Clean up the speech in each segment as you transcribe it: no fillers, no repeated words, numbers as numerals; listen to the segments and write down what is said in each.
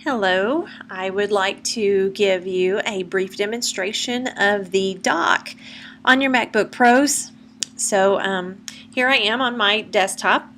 Hello, I would like to give you a brief demonstration of the dock on your MacBook Pros. Here I am on my desktop,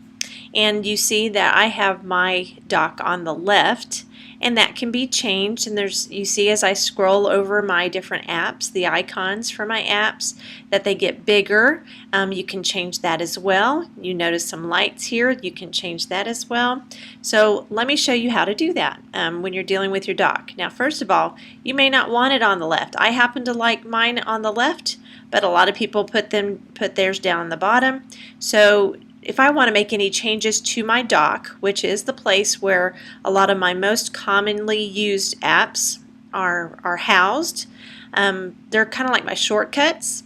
and you see that I have my dock on the left, and that can be changed. And you see as I scroll over my different apps, the icons for my apps, that they get bigger. You can change that as well. You notice some lights here. You can change that as well. So let me show you how to do that when you're dealing with your dock. Now, first of all, you may not want it on the left. I happen to like mine on the left, but a lot of people put theirs down on the bottom. So if I want to make any changes to my dock, which is the place where a lot of my most commonly used apps are housed, they're kind of like my shortcuts.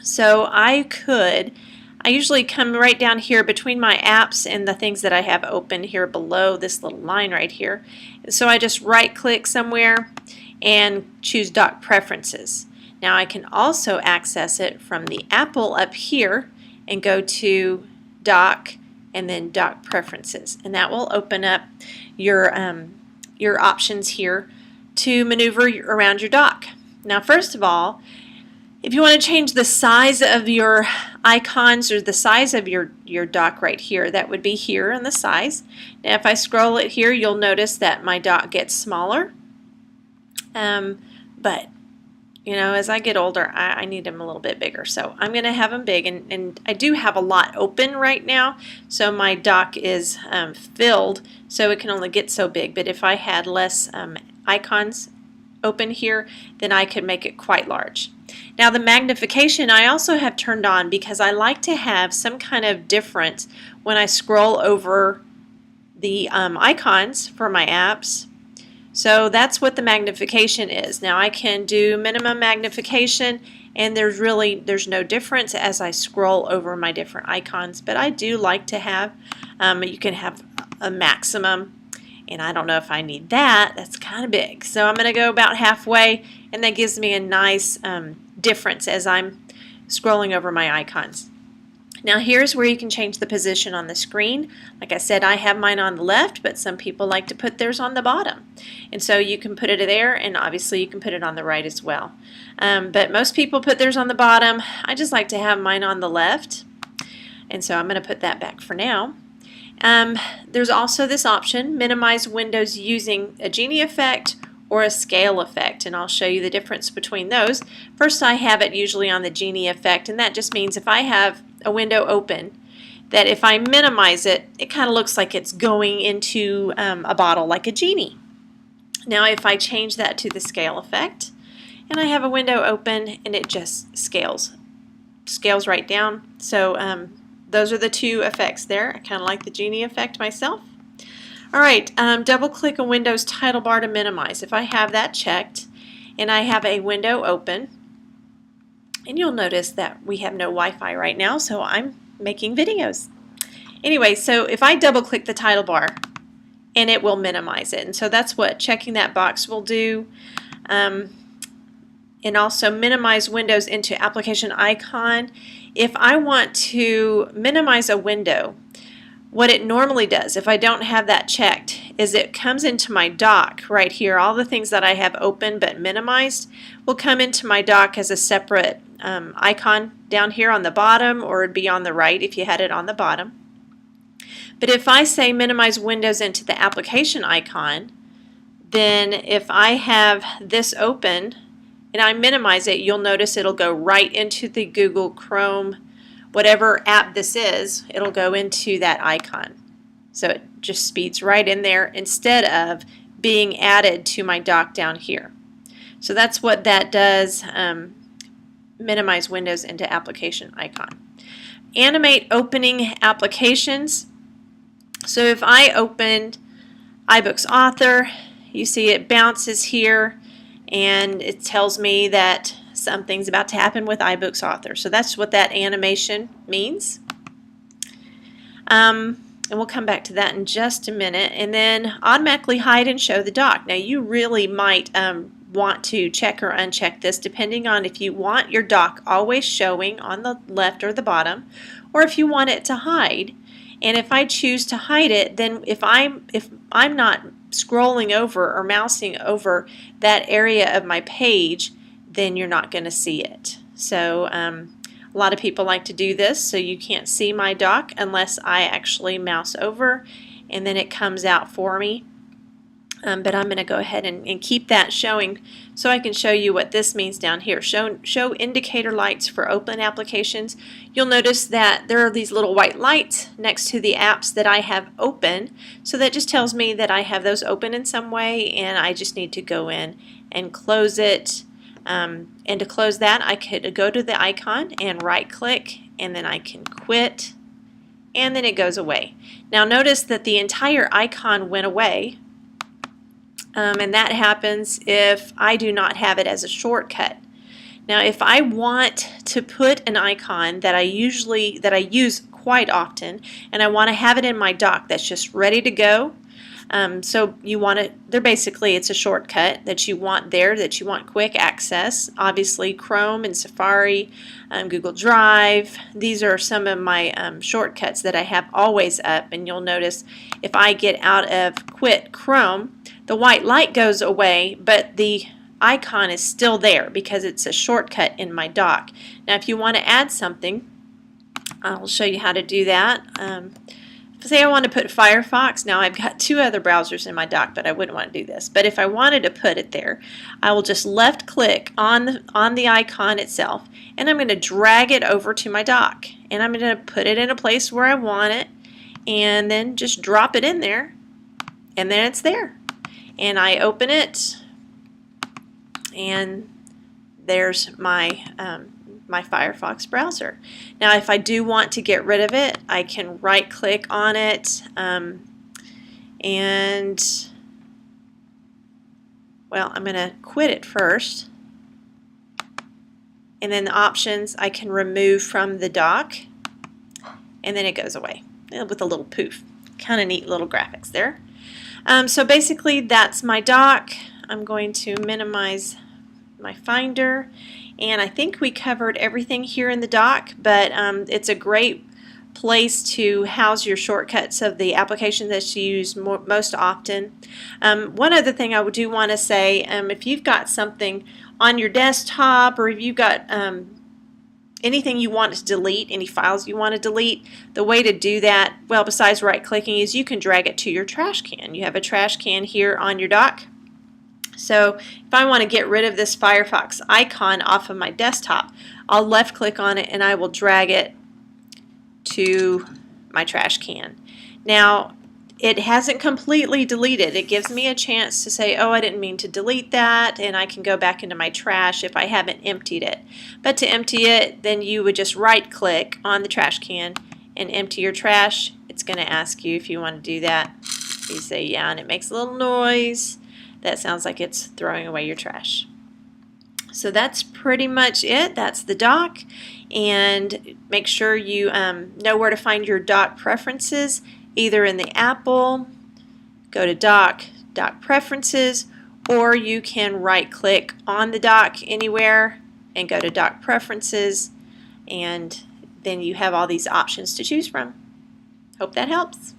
So I usually come right down here between my apps and the things that I have open here below this little line right here. So I just right click somewhere and choose Dock Preferences. Now I can also access it from the Apple up here and go to Dock and then Dock Preferences, and that will open up your options here to maneuver around your dock. Now, first of all, if you want to change the size of your icons or the size of your dock right here, that would be here on the size. Now, if I scroll it here, you'll notice that my dock gets smaller. But you know, as I get older, I need them a little bit bigger. So I'm going to have them big, and I do have a lot open right now, so my dock is filled, so it can only get so big. But if I had less icons open here, then I could make it quite large. Now the magnification I also have turned on because I like to have some kind of difference when I scroll over the icons for my apps. So that's what the magnification is. Now I can do minimum magnification, and there's no difference as I scroll over my different icons, but I do like to have, you can have a maximum, and I don't know if I need that. That's kind of big. So I'm going to go about halfway, and that gives me a nice difference as I'm scrolling over my icons. Now here's where you can change the position on the screen. Like I said, I have mine on the left, but some people like to put theirs on the bottom. And so you can put it there, and obviously you can put it on the right as well. But most people put theirs on the bottom. I just like to have mine on the left. And so I'm going to put that back for now. There's also this option, minimize windows using a Genie effect or a scale effect, and I'll show you the difference between those. First, I have it usually on the Genie effect, and that just means if I have a window open, that if I minimize it, it kind of looks like it's going into a bottle like a genie. Now if I change that to the scale effect, and I have a window open, and it just scales right down. So those are the two effects there. I kind of like the Genie effect myself. Alright, double click a Windows title bar to minimize. If I have that checked and I have a window open, and you'll notice that we have no Wi-Fi right now, so I'm making videos. Anyway, so if I double click the title bar, and it will minimize it, and so that's what checking that box will do. And also minimize windows into application icon. If I want to minimize a window, what it normally does, if I don't have that checked, is it comes into my dock right here. All the things that I have open but minimized will come into my dock as a separate icon down here on the bottom, or it'd be on the right if you had it on the bottom. But if I say minimize windows into the application icon, then if I have this open and I minimize it, you'll notice it'll go right into the Google Chrome, whatever app this is, it'll go into that icon. So it just speeds right in there instead of being added to my dock down here. So that's what that does, minimize windows into application icon. Animate opening applications. So if I opened iBooks Author, you see it bounces here, and it tells me that something's about to happen with iBooks Author. So that's what that animation means. And we'll come back to that in just a minute. And then automatically hide and show the dock. Now you really might want to check or uncheck this depending on if you want your dock always showing on the left or the bottom, or if you want it to hide. And if I choose to hide it, then if I'm not scrolling over or mousing over that area of my page, then you're not going to see it. So a lot of people like to do this, so you can't see my dock unless I actually mouse over, and then it comes out for me. But I'm going to go ahead and keep that showing so I can show you what this means down here. Show indicator lights for open applications. You'll notice that there are these little white lights next to the apps that I have open. So that just tells me that I have those open in some way, and I just need to go in and close it. And to close that, I could go to the icon and right click, and then I can quit, and then it goes away. Now notice that the entire icon went away. And that happens if I do not have it as a shortcut. Now if I want to put an icon that I use quite often, and I want to have it in my dock that's just ready to go, so you want it, it's a shortcut that you want there, that you want quick access. Obviously Chrome and Safari, Google Drive, these are some of my shortcuts that I have always up, and you'll notice if I get out of quit Chrome, the white light goes away, but the icon is still there because it's a shortcut in my dock. Now if you want to add something, I'll show you how to do that. Say I want to put Firefox. Now I've got two other browsers in my dock, but I wouldn't want to do this. But if I wanted to put it there, I will just left click on the icon itself, and I'm going to drag it over to my dock, and I'm going to put it in a place where I want it, and then just drop it in there, and then it's there. And I open it, and there's my my Firefox browser. Now if I do want to get rid of it, I can right click on it, and well, I'm going to quit it first, and then the options I can remove from the dock, and then it goes away with a little poof. Kind of neat little graphics there. So basically that's my dock. I'm going to minimize my Finder, and I think we covered everything here in the dock, but it's a great place to house your shortcuts of the applications that you use most often. One other thing I do want to say, if you've got something on your desktop, or if you've got anything you want to delete, any files you want to delete, the way to do that, well, besides right clicking, is you can drag it to your trash can. You have a trash can here on your dock. So if I want to get rid of this Firefox icon off of my desktop, I'll left click on it and I will drag it to my trash can. Now it hasn't completely deleted. It gives me a chance to say, oh, I didn't mean to delete that, and I can go back into my trash if I haven't emptied it. But to empty it, then you would just right click on the trash can and empty your trash. It's going to ask you if you want to do that. You say yeah, and it makes a little noise. That sounds like it's throwing away your trash. So that's pretty much it. That's the dock. And make sure you know where to find your dock preferences, either in the Apple, go to dock preferences, or you can right click on the dock anywhere and go to dock preferences, and then you have all these options to choose from. Hope that helps.